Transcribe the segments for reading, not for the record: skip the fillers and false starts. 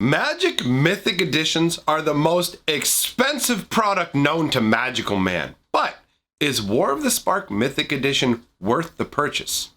Magic Mythic Editions are the most expensive product known to Magical Man. But is War of the Spark Mythic Edition worth the purchase?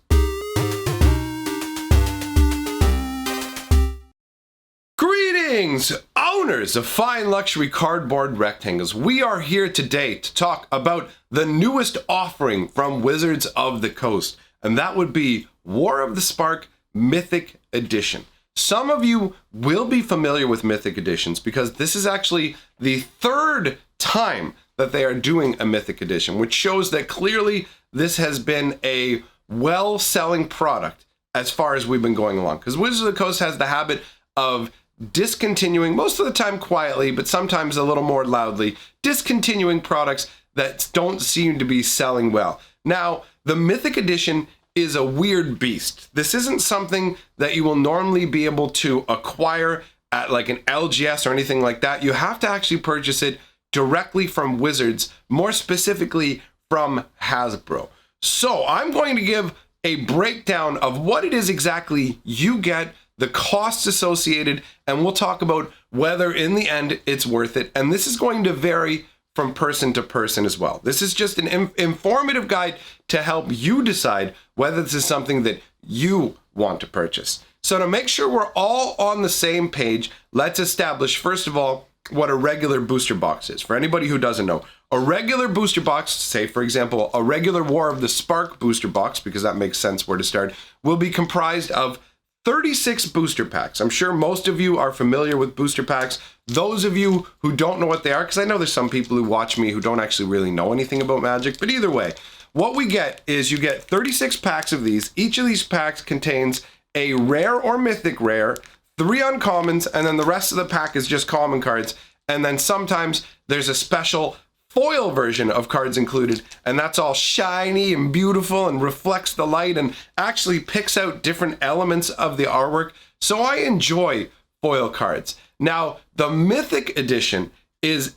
Greetings, owners of fine luxury cardboard rectangles. We are here today to talk about the newest offering from Wizards of the Coast, and that would be War of the Spark Mythic Edition. Some of you will be familiar with Mythic Editions because this is actually the third time that they are doing a Mythic Edition, which shows that clearly this has been a well-selling product as far as we've been going along. Because Wizards of the Coast has the habit of discontinuing, most of the time quietly, but sometimes a little more loudly, discontinuing products that don't seem to be selling well. Now, the Mythic Edition is a weird beast. This isn't something that you will normally be able to acquire at like an LGS or anything like that. You have to actually purchase it directly from Wizards, more specifically from Hasbro. So I'm going to give a breakdown of what it is exactly you get, the costs associated, and we'll talk about whether in the end it's worth it. And this is going to vary from person to person as well. This is just an informative guide to help you decide whether this is something that you want to purchase. So to make sure we're all on the same page, let's establish, first of all, what a regular booster box is. For anybody who doesn't know, a regular booster box, say for example, a regular War of the Spark booster box, because that makes sense where to start, will be comprised of 36 booster packs. I'm sure most of you are familiar with booster packs. Those of you who don't know what they are, because I know there's some people who watch me who don't actually really know anything about Magic, but either way, what we get is you get 36 packs of these. Each of these packs contains a rare or mythic rare, 3 uncommons, and then the rest of the pack is just common cards. And then sometimes there's a special foil version of cards included, and that's all shiny and beautiful and reflects the light and actually picks out different elements of the artwork. So I enjoy foil cards. Now, the Mythic Edition is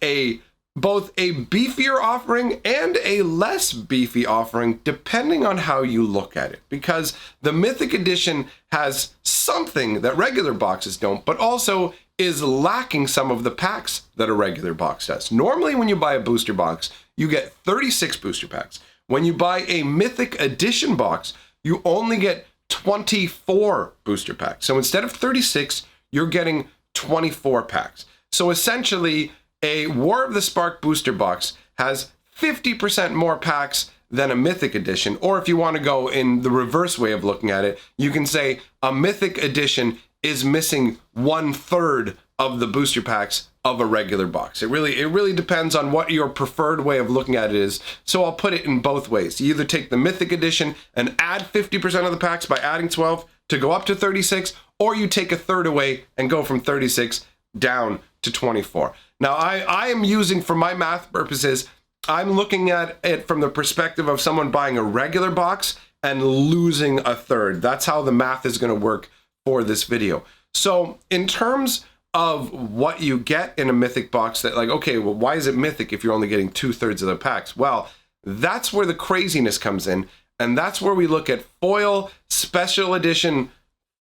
both a beefier offering and a less beefy offering, depending on how you look at it, because the Mythic Edition has something that regular boxes don't, but also is lacking some of the packs that a regular box does. Normally, when you buy a booster box, you get 36 booster packs. When you buy a Mythic Edition box, you only get 24 booster packs. So instead of 36, you're getting 24 packs. So essentially, a War of the Spark booster box has 50% more packs than a Mythic Edition. Or if you want to go in the reverse way of looking at it, you can say a Mythic Edition is missing 1/3 of the booster packs of a regular box. It really depends on what your preferred way of looking at it is. So I'll put it in both ways. You either take the Mythic Edition and add 50% of the packs by adding 12 to go up to 36, or you take 1/3 away and go from 36 down to 24. Now I am using, for my math purposes, I'm looking at it from the perspective of someone buying a regular box and losing 1/3. That's how the math is going to work for this video. So in terms of what you get in a Mythic box, that like, okay, well, why is it Mythic if you're only getting 2/3 of the packs? Well, that's where the craziness comes in. And that's where we look at foil, special edition,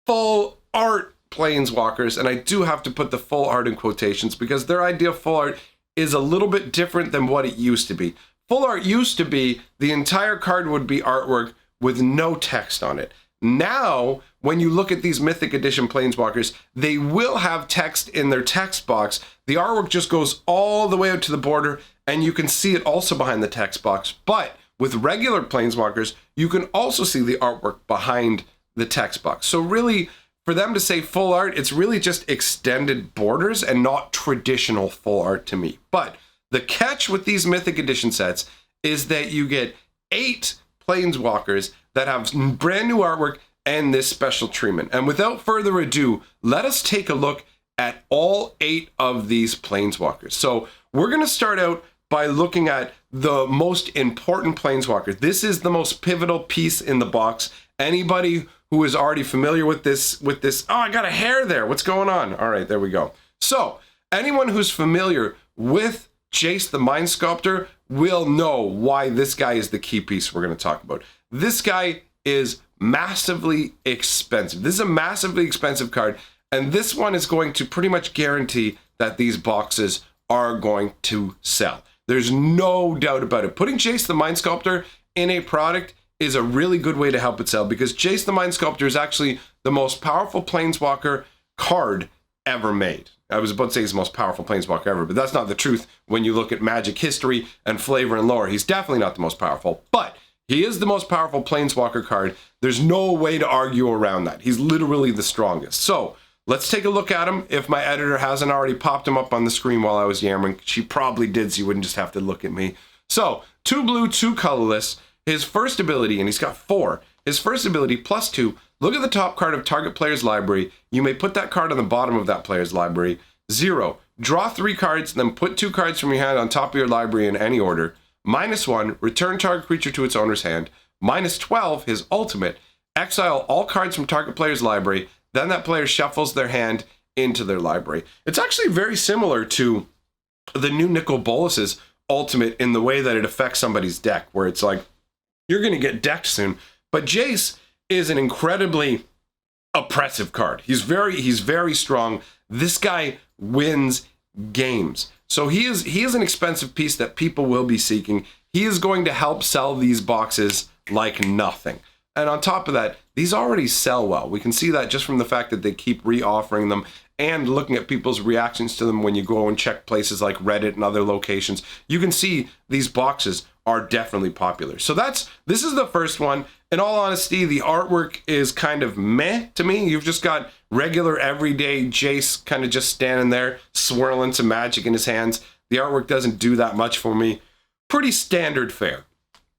full art Planeswalkers. And I do have to put the full art in quotations because their idea of full art is a little bit different than what it used to be. Full art used to be the entire card would be artwork with no text on it. Now, when you look at these Mythic Edition Planeswalkers, they will have text in their text box. The artwork just goes all the way out to the border, and you can see it also behind the text box. But with regular Planeswalkers, you can also see the artwork behind the text box. So really, for them to say full art, it's really just extended borders and not traditional full art to me. But the catch with these Mythic Edition sets is that you get 8 Planeswalkers that have brand new artwork and this special treatment. And without further ado, let us take a look at all 8 of these Planeswalkers. So we're going to start out by looking at the most important Planeswalker. This is the most pivotal piece in the box. Anybody who is already familiar with this, oh, I got a hair there. What's going on? All right, there we go. So anyone who's familiar with Jace the Mind Sculptor will know why this guy is the key piece we're going to talk about. This guy is massively expensive. This is a massively expensive card, And this one is going to pretty much guarantee that these boxes are going to sell. There's no doubt about it. Putting Jace the Mind Sculptor in a product is a really good way to help it sell, because Jace the Mind Sculptor is actually the most powerful Planeswalker card ever made. I was about to say he's the most powerful Planeswalker ever, but that's not the truth when you look at Magic history and flavor and lore. He's definitely not the most powerful, but he is the most powerful Planeswalker card. There's no way to argue around that. He's literally the strongest. So let's take a look at him. If my editor hasn't already popped him up on the screen while I was yammering, she probably did, so you wouldn't just have to look at me. So 2 blue, 2 colorless. His first ability, and he's got 4. His first ability, +2. Look at the top card of target player's library. You may put that card on the bottom of that player's library. 0. Draw 3 cards, then put 2 cards from your hand on top of your library in any order. -1. Return target creature to its owner's hand. -12. His ultimate. Exile all cards from target player's library. Then that player shuffles their hand into their library. It's actually very similar to the new Nicol Bolas's ultimate in the way that it affects somebody's deck, where it's like, you're going to get decked soon. But Jace is an incredibly oppressive card. He's very strong. This guy wins games. So he is an expensive piece that people will be seeking. He is going to help sell these boxes like nothing. And on top of that, these already sell well. We can see that just from the fact that they keep re-offering them and looking at people's reactions to them when you go and check places like Reddit and other locations. You can see these boxes are definitely popular. So this is the first one. In all honesty, the artwork is kind of meh to me. You've just got regular everyday Jace kind of just standing there swirling some magic in his hands. The artwork doesn't do that much for me. Pretty standard fare.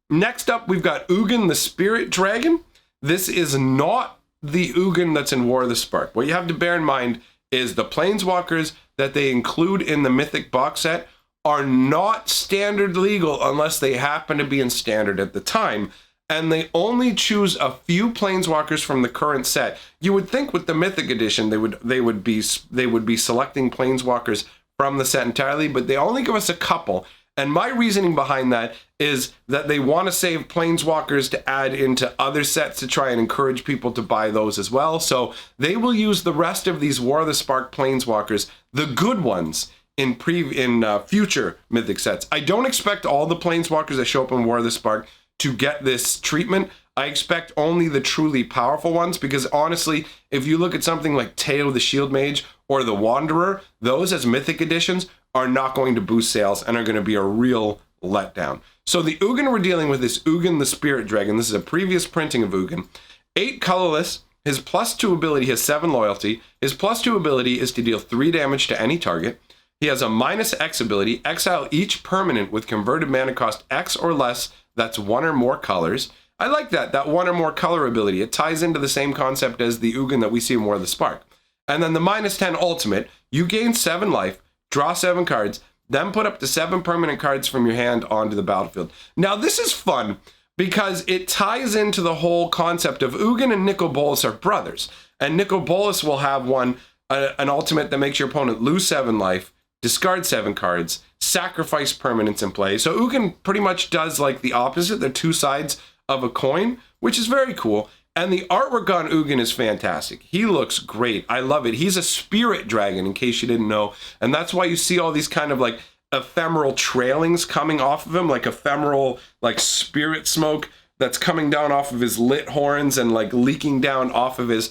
Next up, we've got Ugin the Spirit Dragon. This is not the Ugin that's in War of the Spark. What you have to bear in mind is the Planeswalkers that they include in the Mythic box set are not standard legal unless they happen to be in standard at the time, and they only choose a few Planeswalkers from the current set. You would think with the Mythic edition they would be selecting Planeswalkers from the set entirely, but they only give us a couple. And my reasoning behind that is that they want to save Planeswalkers to add into other sets to try and encourage people to buy those as well. So they will use the rest of these War of the Spark Planeswalkers, the good ones, in future Mythic sets. I don't expect all the Planeswalkers that show up in War of the Spark to get this treatment. I expect only the truly powerful ones, because honestly, if you look at something like Teo the Shield Mage or the Wanderer, those as Mythic editions are not going to boost sales and are going to be a real letdown. So the Ugin we're dealing with is Ugin the Spirit Dragon. This is a previous printing of Ugin. 8 colorless. His +2 ability has 7 loyalty. His +2 ability is to deal 3 damage to any target. He has a -X ability. Exile each permanent with converted mana cost X or less that's 1 or more colors. I like that 1 or more color ability. It ties into the same concept as the Ugin that we see in War of the Spark. And then the -10 ultimate, you gain 7 life, draw 7 cards, then put up to 7 permanent cards from your hand onto the battlefield. Now this is fun because it ties into the whole concept of Ugin and Nicol Bolas are brothers. And Nicol Bolas will have an ultimate that makes your opponent lose 7 life, discard 7 cards, sacrifice permanents in play. So Ugin pretty much does like the opposite. They're 2 sides of a coin, which is very cool. And the artwork on Ugin is fantastic. He looks great. I love it. He's a spirit dragon, in case you didn't know. And that's why you see all these kind of like ephemeral trailings coming off of him, like ephemeral like spirit smoke that's coming down off of his lit horns and like leaking down off of his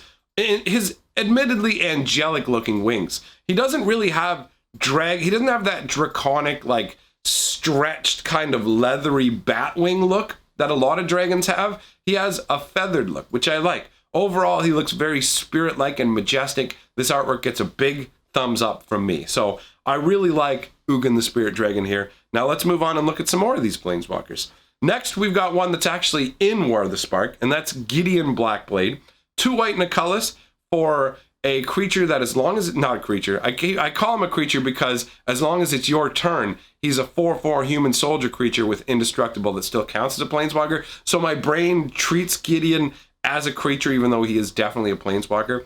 admittedly angelic looking wings. He doesn't really have he doesn't have that draconic, like stretched kind of leathery bat wing look that a lot of dragons have. He has a feathered look, which I like. Overall, he looks very spirit-like and majestic. This artwork gets a big thumbs up from me. So I really like Ugin the Spirit Dragon here. Now let's move on and look at some more of these Planeswalkers. Next, we've got one that's actually in War of the Spark, and that's Gideon Blackblade. 2 white and a colorless for a creature that, as long as it's not a creature, I call him a creature because as long as it's your turn, he's a 4/4 human soldier creature with indestructible that still counts as a planeswalker. So my brain treats Gideon as a creature, even though he is definitely a planeswalker.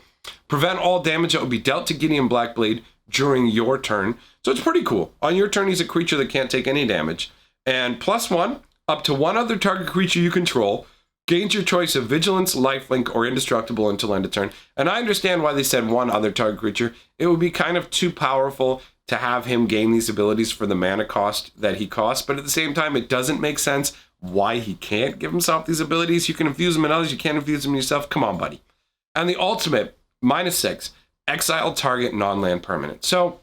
Prevent all damage that would be dealt to Gideon Blackblade during your turn. So it's pretty cool. On your turn, he's a creature that can't take any damage. And +1, up to 1 other target creature you control Gains your choice of Vigilance, Lifelink, or Indestructible until end of turn. And I understand why they said one other target creature. It would be kind of too powerful to have him gain these abilities for the mana cost that he costs, but at the same time, it doesn't make sense why he can't give himself these abilities. You can infuse them in others, you can't infuse them in yourself. Come on, buddy. And the ultimate, -6, exile target non-land permanent. So,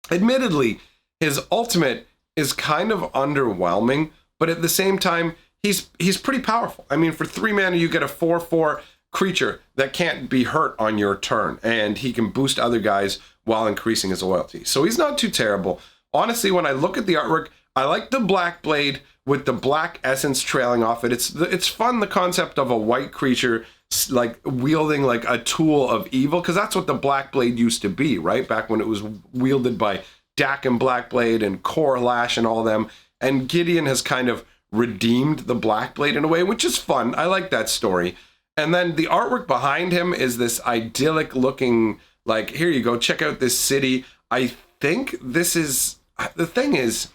admittedly, his ultimate is kind of underwhelming, but at the same time, he's pretty powerful. I mean, for 3 mana, you get a 4/4 creature that can't be hurt on your turn, and he can boost other guys while increasing his loyalty. So he's not too terrible. Honestly, when I look at the artwork, I like the Blackblade with the black essence trailing off it. It's fun, the concept of a white creature like wielding like a tool of evil, because that's what the Blackblade used to be, right? Back when it was wielded by Dak and Blackblade and Corlash and all them. And Gideon has kind of redeemed the Blackblade in a way, which is fun. I like that story. And then the artwork behind him is this idyllic looking, like, here you go, check out this city. I think this is, the thing is,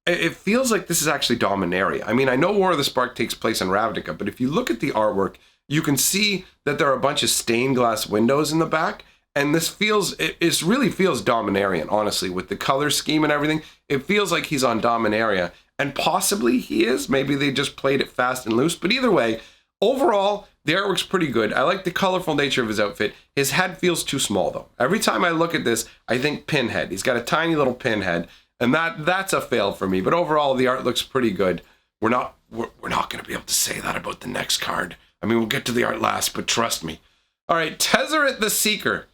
it feels like this is actually Dominaria. I mean, I know War of the Spark takes place in Ravnica, but if you look at the artwork, you can see that there are a bunch of stained glass windows in the back. And this feels, it really feels Dominarian, honestly, with the color scheme and everything. It feels like he's on Dominaria. And possibly he is. Maybe they just played it fast and loose. But either way, overall, the artwork's pretty good. I like the colorful nature of his outfit. His head feels too small, though. Every time I look at this, I think Pinhead. He's got a tiny little pinhead. And that's a fail for me. But overall, the art looks pretty good. We're not going to be able to say that about the next card. I mean, we'll get to the art last, but trust me. All right, Tezzeret the Seeker.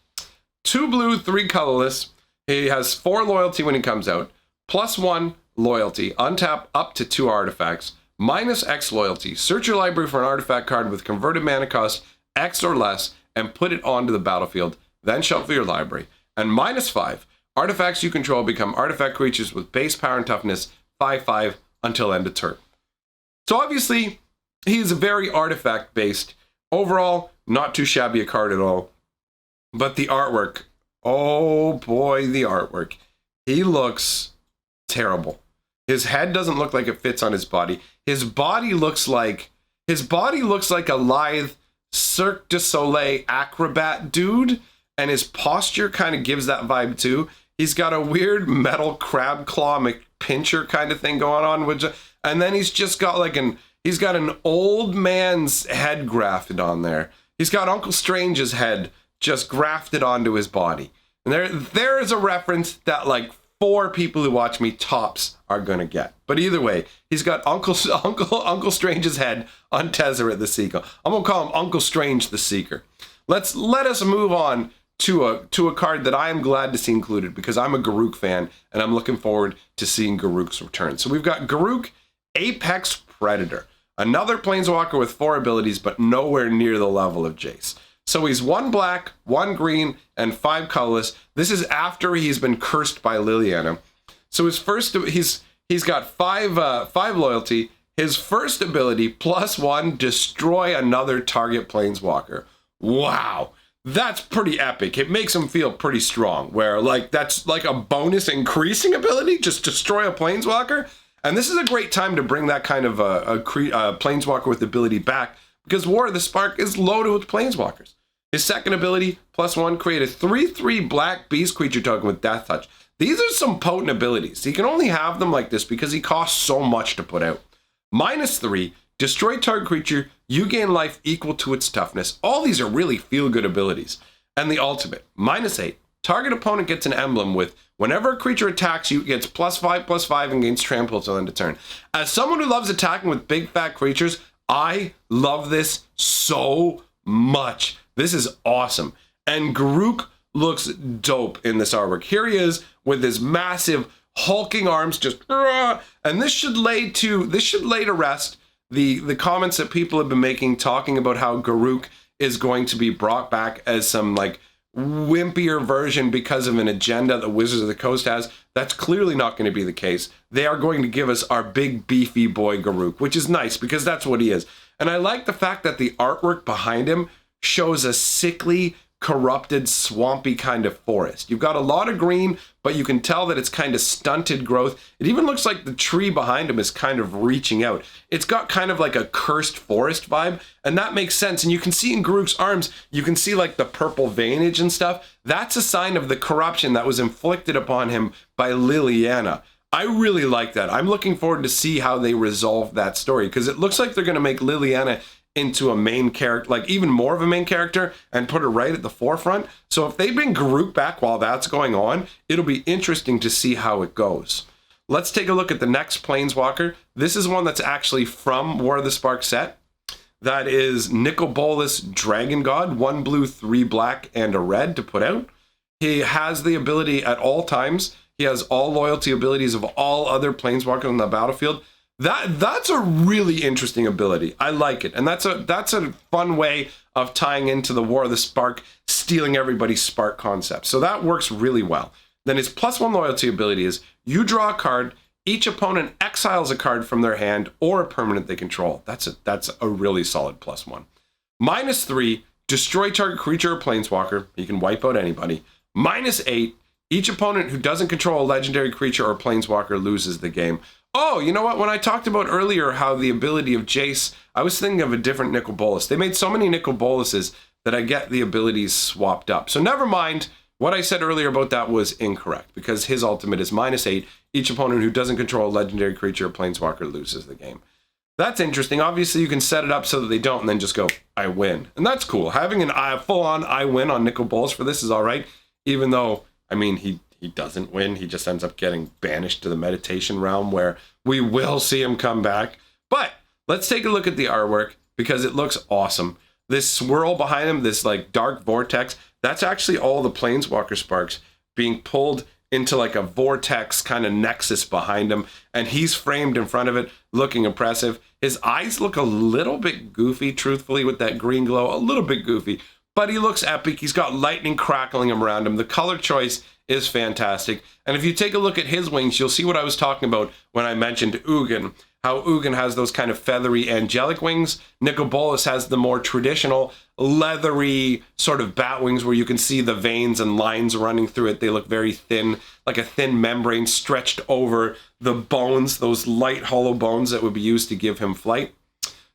2 blue, 3 colorless. He has 4 loyalty when he comes out. +1 loyalty. Untap up to 2 artifacts. -X loyalty. Search your library for an artifact card with converted mana cost X or less and put it onto the battlefield. Then shuffle your library. And -5. Artifacts you control become artifact creatures with base power and toughness 5/5 until end of turn. So obviously, he is very artifact based. Overall, not too shabby a card at all. But the artwork, oh boy, the artwork. He looks terrible. His head doesn't look like it fits on his body. His body looks like a lithe Cirque du Soleil acrobat dude, and his posture kind of gives that vibe too. He's got a weird metal crab claw pincher kind of thing going on, and then he's just got like he's got an old man's head grafted on there. He's got Uncle Strange's head just grafted onto his body. And there is a reference that like 4 people who watch me tops are gonna get. But either way, he's got Uncle Strange's head on Tezzeret the Seeker. I'm gonna call him Uncle Strange the Seeker. Let us move on to a card that I am glad to see included, because I'm a Garruk fan and I'm looking forward to seeing Garruk's return. So we've got Garruk, Apex Predator. Another Planeswalker with 4 abilities, but nowhere near the level of Jace. So he's 1 black, 1 green, and 5 colorless. This is after he's been cursed by Liliana. So he's got 5 loyalty. His first ability, +1, destroy another target Planeswalker. Wow, that's pretty epic. It makes him feel pretty strong, where like that's like a bonus increasing ability, just destroy a Planeswalker. And this is a great time to bring that kind of a Planeswalker with ability back, because War of the Spark is loaded with Planeswalkers. His second ability, +1, create a 3/3 black beast creature token with Death Touch. These are some potent abilities. He can only have them like this because he costs so much to put out. -3, destroy target creature, you gain life equal to its toughness. All these are really feel-good abilities. And the ultimate, -8, target opponent gets an emblem with, whenever a creature attacks you, it gets +5/+5 and gains trample till end of turn. As someone who loves attacking with big fat creatures, I love this so much. This is awesome. And Garruk looks dope in this artwork. Here he is with his massive hulking arms, just and this should lay to rest the comments that people have been making, talking about how Garruk is going to be brought back as some like wimpier version because of an agenda that Wizards of the Coast has. That's clearly not going to be the case. They are going to give us our big beefy boy Garruk, which is nice because that's what he is. And I like the fact that the artwork behind him shows a sickly corrupted, swampy kind of forest. You've got a lot of green, but you can tell that it's kind of stunted growth. It even looks like the tree behind him is kind of reaching out. It's got kind of like a cursed forest vibe, and that makes sense. And you can see in Garruk's arms, you can see like the purple veinage and stuff. That's a sign of the corruption that was inflicted upon him by Liliana. I really like that. I'm looking forward to see how they resolve that story, because it looks like they're going to make Liliana into a main character, like even more of a main character, and put her right at the forefront. So if they bring Garruk back while that's going on, it'll be interesting to see how it goes. Let's take a look at the next Planeswalker. This is one that's actually from War of the Spark set. That is Nicol Bolas Dragon God, 1 blue, 3 black, and a red to put out. He has the ability at all times. He has all loyalty abilities of all other Planeswalkers on the battlefield. That's a really interesting ability. I like it. And that's a fun way of tying into the War of the Spark, stealing everybody's Spark concept. So that works really well. Then his +1 loyalty ability is you draw a card, each opponent exiles a card from their hand or a permanent they control. That's a really solid +1. -3, destroy target creature or Planeswalker. You can wipe out anybody. -8, each opponent who doesn't control a legendary creature or Planeswalker loses the game. Oh, you know what? When I talked about earlier how the ability of Jace, I was thinking of a different Nicol Bolas. They made so many Nicol Bolases that I get the abilities swapped up. So never mind. What I said earlier about that was incorrect, because his ultimate is -8. Each opponent who doesn't control a legendary creature or Planeswalker loses the game. That's interesting. Obviously, you can set it up so that they don't and then just go, I win. And that's cool. Having an full-on I win on Nicol Bolas for this is all right, even though, I mean, he doesn't win. He just ends up getting banished to the meditation realm, where we will see him come back. But let's take a look at the artwork, because it looks awesome. This swirl behind him, this like dark vortex, that's actually all the Planeswalker sparks being pulled into like a vortex kind of nexus behind him. And he's framed in front of it, looking impressive. His eyes look a little bit goofy, truthfully, with that green glow, a little bit goofy. But he looks epic. He's got lightning crackling around him. The color choice is fantastic. And if you take a look at his wings, you'll see what I was talking about when I mentioned Ugin. How Ugin has those kind of feathery angelic wings. Nicol Bolas has the more traditional leathery sort of bat wings where you can see the veins and lines running through it. They look very thin, like a thin membrane stretched over the bones, those light hollow bones that would be used to give him flight.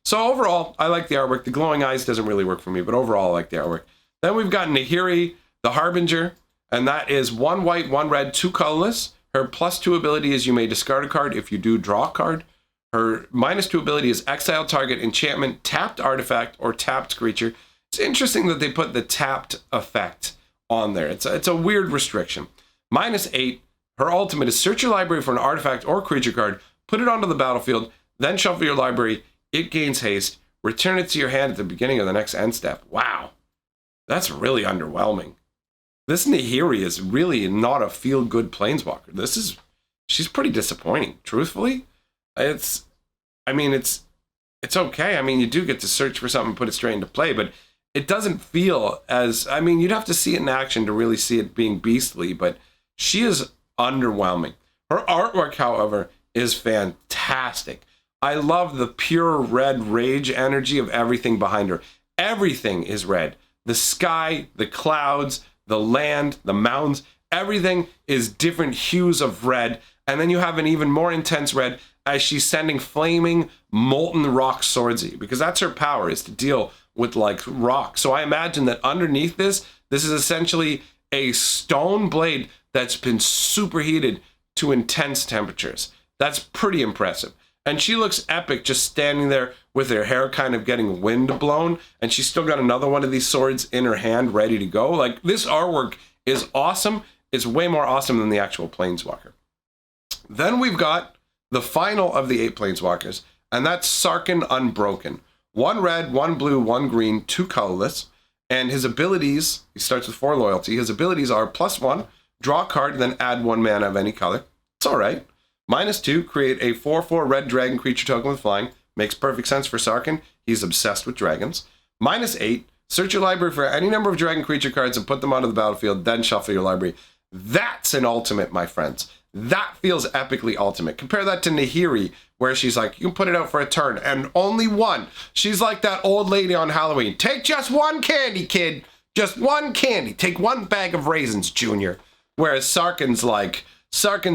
So overall, I like the artwork. The glowing eyes doesn't really work for me, but overall I like the artwork. Then we've got Nahiri, the Harbinger, and that is 1 white, 1 red, 2 colorless. Her +2 ability is you may discard a card. If you do, draw a card. Her -2 ability is exile target enchantment, tapped artifact, or tapped creature. It's interesting that they put the tapped effect on there. It's a weird restriction. -8, her ultimate is search your library for an artifact or creature card, put it onto the battlefield, then shuffle your library. It gains haste. Return it to your hand at the beginning of the next end step. Wow, that's really underwhelming. This Nahiri is really not a feel-good Planeswalker. She's pretty disappointing, truthfully. It's okay. I mean, you do get to search for something and put it straight into play, but it doesn't feel as, I mean, you'd have to see it in action to really see it being beastly, but she is underwhelming. Her artwork, however, is fantastic. I love the pure red rage energy of everything behind her. Everything is red. The sky, the clouds, the land, the mountains, everything is different hues of red. And then you have an even more intense red as she's sending flaming molten rock swordsy, because that's her power, is to deal with like rock. So I imagine that underneath this is essentially a stone blade that's been superheated to intense temperatures. That's pretty impressive. And she looks epic just standing there with her hair kind of getting wind blown, and she's still got another one of these swords in her hand ready to go. Like, this artwork is awesome. It's way more awesome than the actual Planeswalker. Then we've got the final of the 8 Planeswalkers, and that's Sarkhan Unbroken. 1 red, 1 blue, 1 green, 2 colorless. And his abilities, he starts with 4 loyalty. His abilities are +1, draw a card, then add 1 mana of any color. It's all right. -2, create a 4/4 red dragon creature token with flying. Makes perfect sense for Sarkhan. He's obsessed with dragons. -8, search your library for any number of dragon creature cards and put them onto the battlefield, then shuffle your library. That's an ultimate, my friends. That feels epically ultimate. Compare that to Nahiri, where she's like, you can put it out for a turn, and only 1. She's like that old lady on Halloween. Take just 1 candy, kid. Just one candy. Take one bag of raisins, Junior. Whereas Sarkin's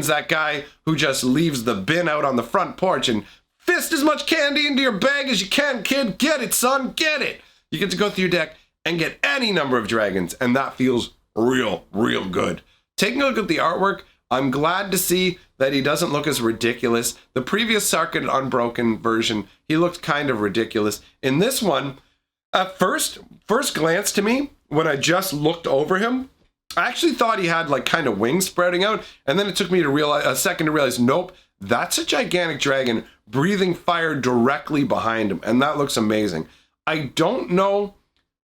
that guy who just leaves the bin out on the front porch and fist as much candy into your bag as you can, kid. Get it, son, get it. You get to go through your deck and get any number of dragons, and that feels real good. Taking a look at the artwork, I'm glad to see that he doesn't look as ridiculous. The previous Sarkin Unbroken version, he looked kind of ridiculous. In this one, at first glance to me, when I just looked over him, I actually thought he had like kind of wings spreading out, and then it took me a second to realize, nope, that's a gigantic dragon breathing fire directly behind him, and that looks amazing. I don't know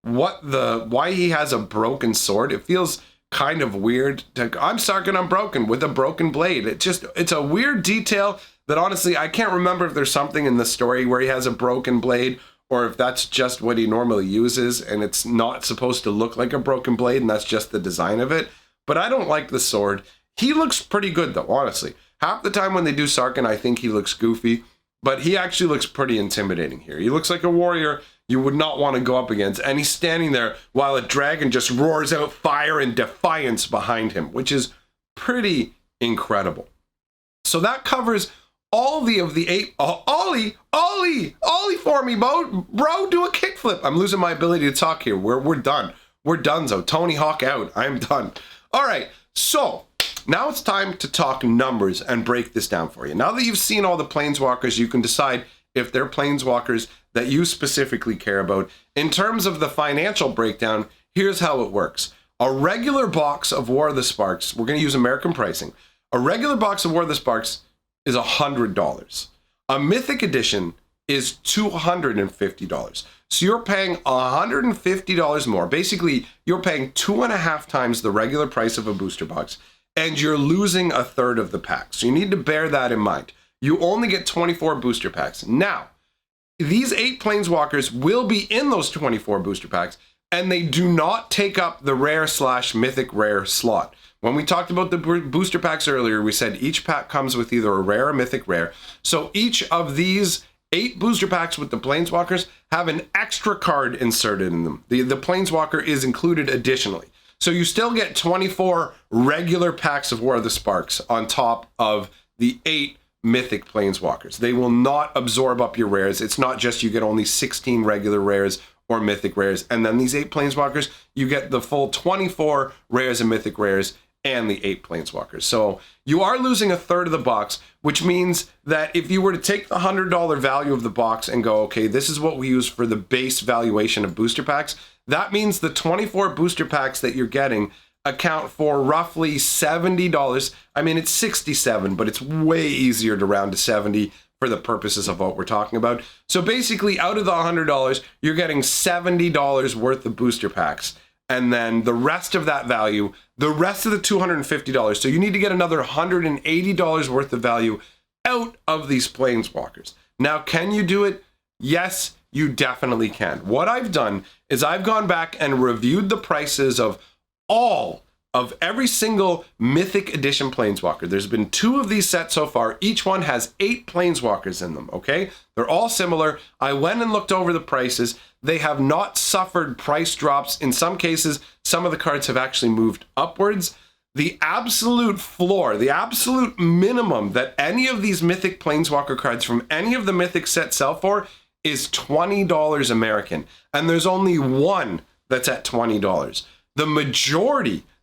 why he has a broken sword. It feels kind of weird. I'm Sarkin Unbroken with a broken blade. It's a weird detail that honestly I can't remember if there's something in the story where he has a broken blade, or if that's just what he normally uses and it's not supposed to look like a broken blade and that's just the design of it. But I don't like the sword. He looks pretty good though, honestly. Half the time when they do Sarkin, I think he looks goofy, but he actually looks pretty intimidating here. He looks like a warrior you would not want to go up against, and he's standing there while a dragon just roars out fire and defiance behind him, which is pretty incredible. So that covers all of the 8. Ollie for me, bro, do a kickflip. I'm losing my ability to talk here. We're done. We're donezo. Tony Hawk out. I'm done. All right, so now it's time to talk numbers and break this down for you. Now that you've seen all the planeswalkers, you can decide if they're planeswalkers that you specifically care about. In terms of the financial breakdown, here's how it works. A regular box of War of the Sparks, we're going to use American pricing. A regular box of War of the Sparks is $100. A Mythic edition is $250. So you're paying $150 more. Basically, you're paying 2.5 times the regular price of a booster box, and you're losing a third of the pack. So you need to bear that in mind. You only get 24 booster packs. Now, these 8 planeswalkers will be in those 24 booster packs, and they do not take up the rare/mythic rare slot. When we talked about the booster packs earlier, we said each pack comes with either a rare or mythic rare. So each of these 8 booster packs with the planeswalkers have an extra card inserted in them. The planeswalker is included additionally. So you still get 24 regular packs of War of the Sparks on top of the 8 mythic planeswalkers. They will not absorb up your rares. It's not just you get only 16 regular rares or mythic rares, and then these 8 planeswalkers, you get the full 24 rares and mythic rares and the 8 planeswalkers. So you are losing a third of the box, which means that if you were to take the $100 value of the box and go, okay, this is what we use for the base valuation of booster packs, that means the 24 booster packs that you're getting account for roughly $70. I mean, it's 67, but it's way easier to round to 70 for the purposes of what we're talking about. So basically, out of the $100, you're getting $70 worth of booster packs. And then the rest of that value, the rest of the $250. So you need to get another $180 worth of value out of these planeswalkers. Now, can you do it? Yes, you definitely can. What I've done is I've gone back and reviewed the prices of all of every single Mythic Edition Planeswalker. There's been 2 of these sets so far. Each one has 8 Planeswalkers in them, okay? They're all similar. I went and looked over the prices. They have not suffered price drops. In some cases, some of the cards have actually moved upwards. The absolute floor, the absolute minimum that any of these Mythic Planeswalker cards from any of the Mythic sets sell for is $20 American. And there's only one that's at $20.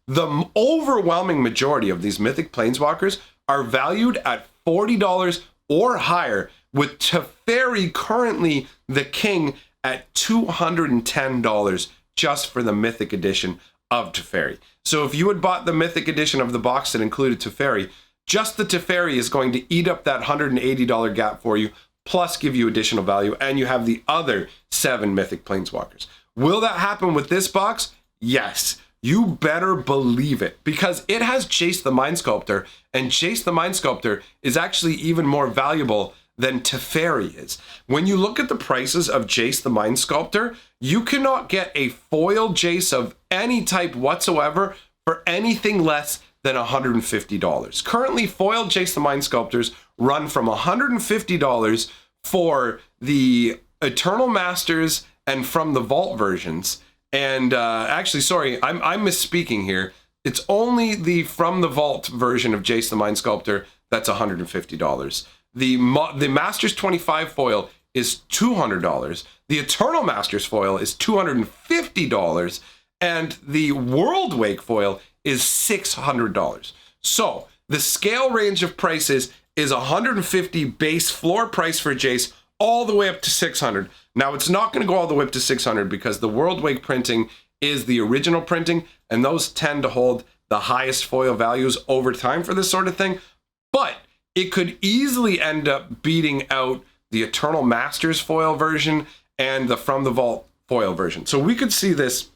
The overwhelming majority of these Mythic Planeswalkers are valued at $40 or higher, with Teferi currently the king at $210 just for the Mythic edition of Teferi. So if you had bought the Mythic edition of the box that included Teferi, just the Teferi is going to eat up that $180 gap for you, plus give you additional value, and you have the other 7 Mythic Planeswalkers. Will that happen with this box? Yes. You better believe it, because it has Jace the Mind Sculptor, and Jace the Mind Sculptor is actually even more valuable than Teferi is. When you look at the prices of Jace the Mind Sculptor, you cannot get a foil Jace of any type whatsoever for anything less than $150. Currently, foil Jace the Mind Sculptors run from $150 for the Eternal Masters and from the Vault versions, And actually, sorry, I'm misspeaking here. It's only the From the Vault version of Jace the Mind Sculptor that's $150. The Masters 25 foil is $200. The Eternal Masters foil is $250. And the World Wake foil is $600. So the scale range of prices is $150 base floor price for Jace all the way up to $600. Now it's not going to go all the way up to $600 because the World Wake printing is the original printing, and those tend to hold the highest foil values over time for this sort of thing. But it could easily end up beating out the Eternal Masters foil version and the From the Vault foil version. So we could see this.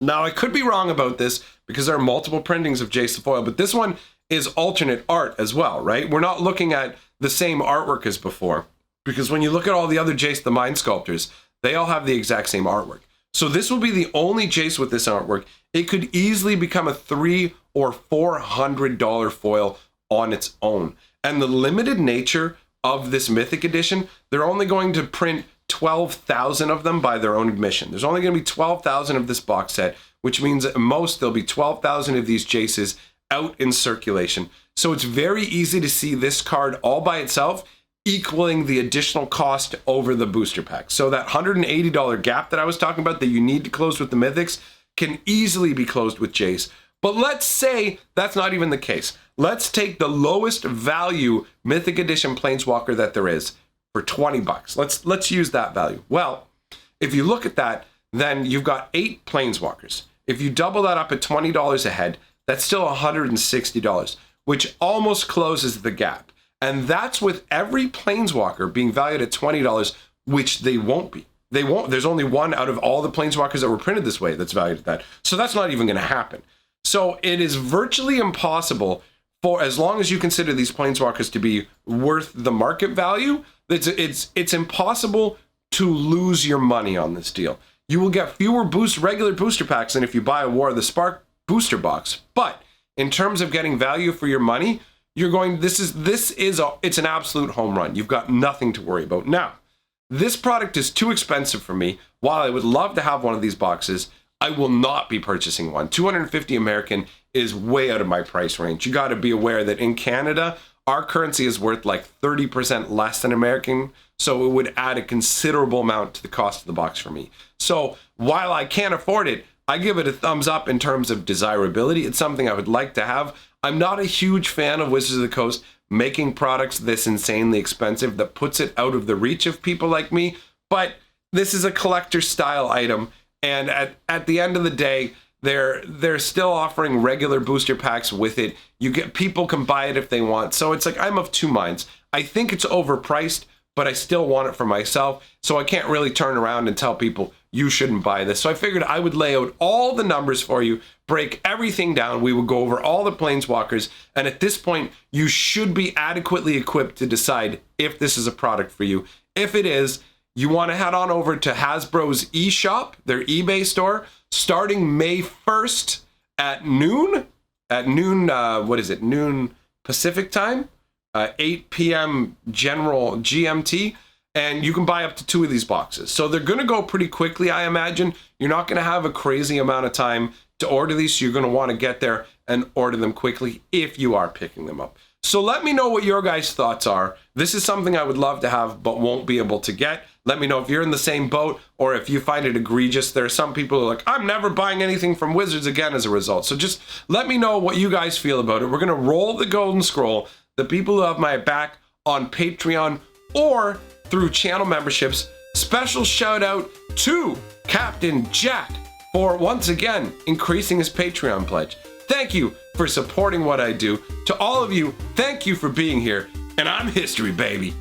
Now I could be wrong about this because there are multiple printings of Jace the foil, but this one is alternate art as well, right? We're not looking at the same artwork as before, because when you look at all the other Jace the Mind Sculptors, they all have the exact same artwork. So this will be the only Jace with this artwork. It could easily become a $300 or $400 foil on its own. And the limited nature of this Mythic edition, they're only going to print 12,000 of them by their own admission. There's only going to be 12,000 of this box set, which means at most there'll be 12,000 of these Jaces out in circulation. So it's very easy to see this card all by itself equaling the additional cost over the booster pack. So that $180 gap that I was talking about that you need to close with the Mythics can easily be closed with Jace. But let's say that's not even the case. Let's take the lowest value Mythic Edition Planeswalker that there is for 20 bucks. Let's use that value. Well, if you look at that, then you've got 8 Planeswalkers. If you double that up at $20 a head, that's still $160, which almost closes the gap. And that's with every Planeswalker being valued at $20, which they won't be. They won't. There's only one out of all the Planeswalkers that were printed this way that's valued at that. So that's not even going to happen. So it is virtually impossible for, as long as you consider these Planeswalkers to be worth the market value, it's impossible to lose your money on this deal. You will get fewer regular booster packs than if you buy a War of the Spark booster box. But in terms of getting value for your money, you're going, it's an absolute home run. You've got nothing to worry about. Now, this product is too expensive for me. While I would love to have one of these boxes, I will not be purchasing one. $250 American is way out of my price range. You got to be aware that in Canada, our currency is worth like 30% less than American, so it would add a considerable amount to the cost of the box for me. So while I can't afford it, I give it a thumbs up in terms of desirability. It's something I would like to have. I'm not a huge fan of Wizards of the Coast making products this insanely expensive that puts it out of the reach of people like me, but this is a collector style item, and at the end of the day, they're still offering regular booster packs with it. People can buy it if they want. So it's like, I'm of two minds. I think it's overpriced, but I still want it for myself. So I can't really turn around and tell people you shouldn't buy this. So I figured I would lay out all the numbers for you, break everything down. We would go over all the Planeswalkers. And at this point, you should be adequately equipped to decide if this is a product for you. If it is, you want to head on over to Hasbro's eShop, their eBay store, starting May 1st at noon. Noon Pacific time, 8 p.m. General GMT. And you can buy up to 2 of these boxes. So they're going to go pretty quickly, I imagine. You're not going to have a crazy amount of time to order these. So you're going to want to get there and order them quickly if you are picking them up. So let me know what your guys' thoughts are. This is something I would love to have but won't be able to get. Let me know if you're in the same boat or if you find it egregious. There are some people who are like, I'm never buying anything from Wizards again as a result. So just let me know what you guys feel about it. We're going to roll the golden scroll. The people who have my back on Patreon or through channel memberships. Special shout out to Captain Jack for once again increasing his Patreon pledge. Thank you for supporting what I do. To all of you, thank you for being here. And I'm history, baby.